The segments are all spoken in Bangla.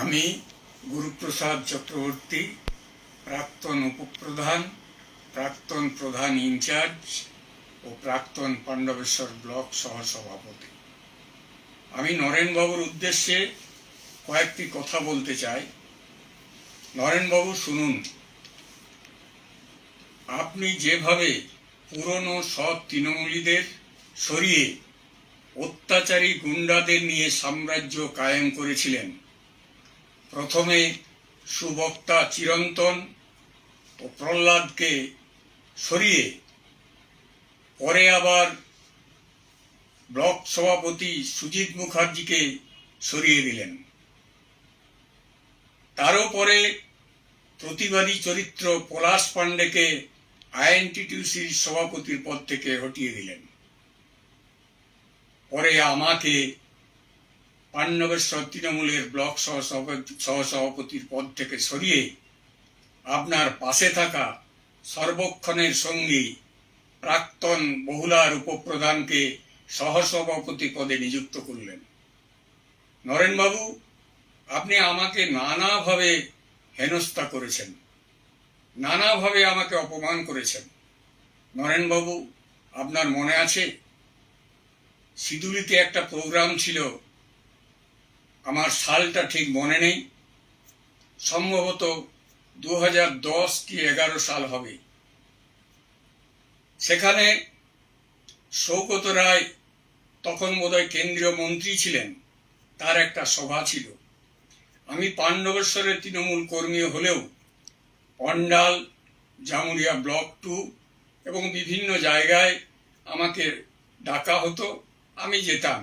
আমি গুরুপ্রসাদ চক্রবর্তী, প্রাক্তন উপপ্রধান, প্রাক্তন প্রধান ইনচার্জ ও প্রাক্তন পাণ্ডবেশ্বর ব্লক সহসভাপতি। আমি নরেনবাবুর উদ্দেশ্যে কয়েকটি কথা বলতে চাই। নরেনবাবু, শুনুন, আপনি যেভাবে পুরনো সব তৃণমূলীদের সরিয়ে অত্যাচারী গুন্ডাদের নিয়ে সাম্রাজ্য কায়েম করেছিলেন, প্রথমে সুবক্তা চিরন্তন ও প্রহ্লাদকে সরিয়ে পরে আবার ব্লক সভাপতি সুজিত মুখার্জিকে সরিয়ে দিলেন, তারও পরে প্রতিবাদী চরিত্র পলাশ পাণ্ডেকে আইএনটিটিউসির সভাপতির পদ থেকে হটিয়ে দিলেন, পরে আমাকে পাণ্ডবেশ্বর তৃণমূলের ব্লক সহসভাপতির পদ থেকে সরিয়ে আপনার পাশে থাকা সর্বক্ষণের সঙ্গী প্রাক্তন বহুলার উপপ্রধানকে সহসভাপতি পদে নিযুক্ত করলেন। নরেনবাবু, আপনি আমাকে নানাভাবে হেনস্থা করেছেন, নানাভাবে আমাকে অপমান করেছেন। নরেনবাবু, আপনার মনে আছে সিদুলিতে একটা প্রোগ্রাম ছিল, আমার সালটা ঠিক মনে নেই, সম্ভবত 2010 কি 11 সাল হবে। সেখানে সৌগত রায় তখন বোধহয় কেন্দ্রীয় মন্ত্রী ছিলেন, তার একটা সভা ছিল। আমি পাণ্ডবেশ্বরের তৃণমূল কর্মী হলেও অন্ডাল, জামুরিয়া ব্লক 2 এবং বিভিন্ন জায়গায় আমাকে ডাকা হতো, আমি যেতাম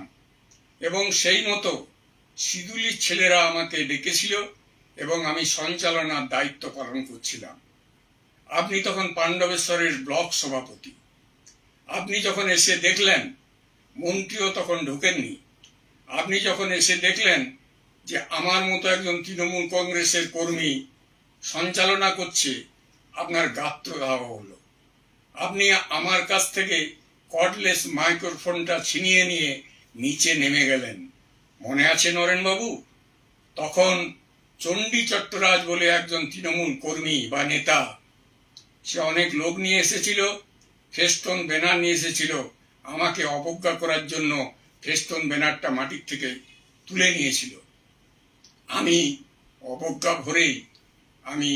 এবং সেই মতো সিদুলির ছেলেরা আমাকে ডেকেছিল এবং আমি সঞ্চালনার দায়িত্ব পালন করছিলাম। আপনি তখন পাণ্ডবেশ্বরের ব্লক সভাপতি। আপনি যখন এসে দেখলেন, মন্ত্রীও তখন ঢোকেননি, আপনি যখন এসে দেখলেন যে আমার মতো একজন তৃণমূল কংগ্রেসের কর্মী সঞ্চালনা করছে, আপনার গাত্রদাহ হলো। আপনি আমার কাছ থেকে কর্ডলেস মাইক্রোফোনটা ছিনিয়ে নিয়ে নিচে নেমে গেলেন। মনে আছে নরেনবাবু? তখন চণ্ডী চট্টরাজ বলে একজন তৃণমূল কর্মী বা নেতা, সে অনেক লোক নিয়ে এসেছিল, ফেস্টন ব্যানার নিয়ে এসেছিল, আমাকে অবজ্ঞা করার জন্য ফেস্টন ব্যানারটা মাটির থেকে তুলে নিয়েছিল। আমি অবজ্ঞা ভরে আমি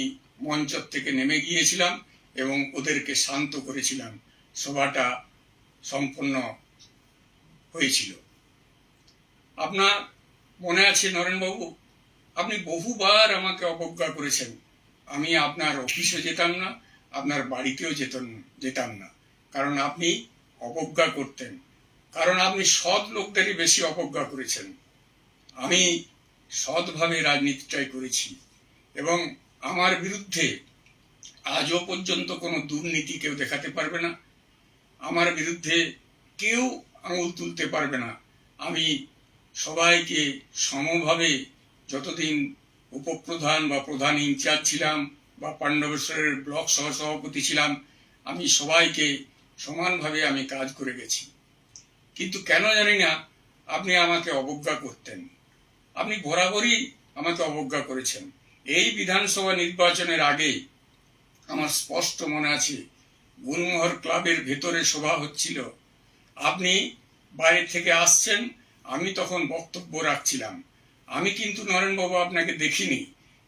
মঞ্চ থেকে নেমে গিয়েছিলাম এবং ওদেরকে শান্ত করেছিলাম। সভাটা সম্পন্ন হয়েছিল। আপনার মনে আছে নরেনবাবু, আপনি বহুবার আমাকে অবজ্ঞা করেছেন। আমি আপনার অফিসে যেতাম না, আপনার বাড়িতেও যেতাম না, কারণ আপনি অবজ্ঞা করতেন, কারণ আপনি সৎ লোকদেরই বেশি অবজ্ঞা করেছেন। আমি সৎভাবে রাজনীতিটাই করেছি এবং আমার বিরুদ্ধে আজও পর্যন্ত কোনো দুর্নীতি কেউ দেখাতে পারবে না, আমার বিরুদ্ধে কেউ আঙুল তুলতে পারবে না। আমি সবাইকে সমভাবে, যতদিন উপপ্রধান বা প্রধান ইনচার্জ ছিলাম বা পাণ্ডবেশ্বরের ব্লক সহসভাপতি ছিলাম, আমি সবাইকে সমানভাবে আমি কাজ করে গেছি। কিন্তু কেন জানি না আপনি আমাকে অবজ্ঞা করতেন। আপনি বরাবরই আমাকে অবজ্ঞা করেছেন। এই বিধানসভা নির্বাচনের আগে আমার স্পষ্ট মনে আছে, গুলমোহর ক্লাবের ভেতরে সভা হচ্ছিল, আপনি বাইরে থেকে আসছেন, আমি তখন বক্তব্য রাখছিলাম। আমি কিন্তু নরেনবাবু আপনাকে দেখিনি,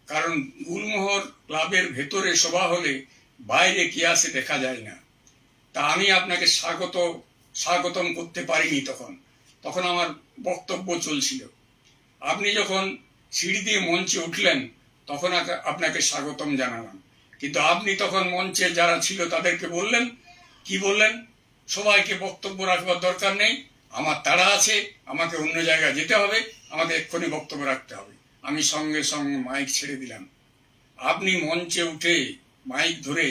কারণ গুলমোহর ক্লাবের ভেতরে সভা হলে বাইরে কি আসে দেখা যায় না। তা আমি আপনাকে স্বাগতম করতে পারিনি। তখন আমার বক্তব্য চলছিল। আপনি যখন সিঁড়ি দিয়ে মঞ্চে উঠলেন, তখন আপনাকে স্বাগতম জানালাম। কিন্তু আপনি তখন মঞ্চে যারা ছিল তাদেরকে বললেন, কি বললেন, সবাইকে বক্তব্য রাখবার দরকার নেই, আমার তাড়া আছে, আমাকে অন্য জায়গায় যেতে হবে, আমাকে এক্ষুনি বক্তব্য রাখতে হবে। আমি সঙ্গে সঙ্গে মাইক ছেড়ে দিলাম। আপনি মঞ্চে উঠে মাইক ধরে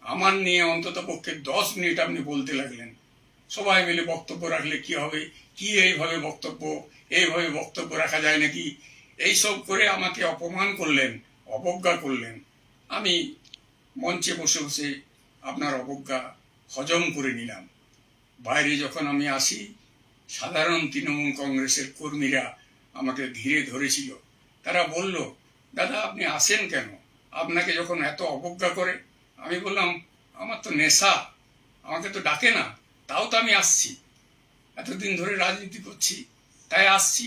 আমার নিয়ে অন্তত পক্ষে 10 মিনিট আপনি বলতে লাগলেন। সবাই মিলে বক্তব্য রাখলে কি হবে, কি এইভাবে বক্তব্য রাখা যায় নাকি, এইসব করে আমাকে অপমান করলেন, অবজ্ঞা করলেন। আমি মঞ্চে বসে বসে আপনার অবজ্ঞা হজম করে নিলাম। বাইরে যখন আমি আসি, সাধারণ তৃণমূল কংগ্রেসের কর্মীরা আমাকে ঘিরে ধরেছিল তারা বলল, দাদা আপনি আসেন কেন, আপনাকে যখন এত অবজ্ঞা করে। আমি বললাম, আমার তো নেশা, আমাকে তো ডাকে না, তাও তো আমি আসছি, এতদিন ধরে রাজনীতি করছি তাই আসছি,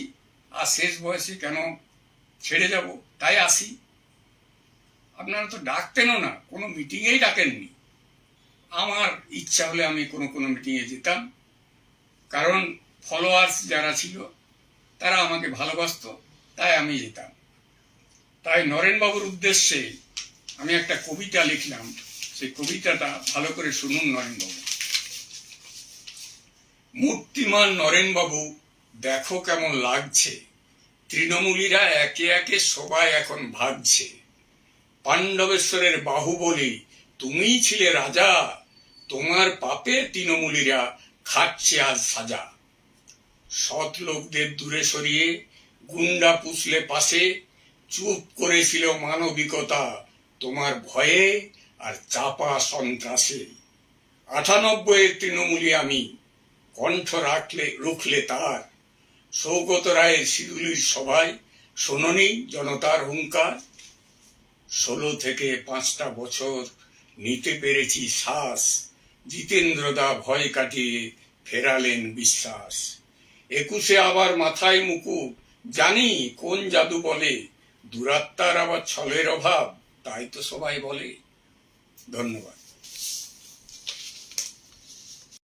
আর শেষ বয়সে কেন ছেড়ে যাব, তাই আসি। আপনারা তো ডাকতেনও না, কোনো মিটিংয়েই ডাকেননি। আমার ইচ্ছা হলে আমি কোনো কোনো মিটিংয়ে যেতাম, কারণ ফলোয়ার্স যারা ছিল তারা আমাকে ভালোবাসতো, তাই আমি যেতাম। তাই নরেনবাবুর উদ্দেশ্যে আমি একটা কবিতা লিখলাম, সেই কবিতাটা ভালো করে শুনুন নরেনবাবু। মূর্তিমান নরেনবাবু, দেখো কেমন লাগছে, তৃণমূলীরা একে একে সবাই এখন ভাগছে। পাণ্ডবেশ্বরের বাহুবলী তুমিই ছিলে রাজা, তোমার পাপে তৃণমূলীরা খাচ্ছে আজ সাজা। সৎ লোকদের দূরে সরিয়ে গুন্ডা পুষলে পাশে, চুপ করেছিল মানবিকতা তোমার ভয়ে আর চাপা সন্ত্রাসে। 98 তৃণমূলী আমি, কণ্ঠ রুখলে তার। সৌগত রায়ের শিরুলির সভায় শোনোনি জনতার হুঙ্কার। 16 থেকে 5টা বছর নিতে পেরেছি শ্বাস, জিতেন্দ্রদা ভয় কাটিয়ে ফেরালেন বিশ্বাস। 21 আবার মাথায় মুকুট, জানি কোন জাদু বলে, দুরাত্মার আবার ছলের অভাব, তাই তো সবাই বলে। ধন্যবাদ।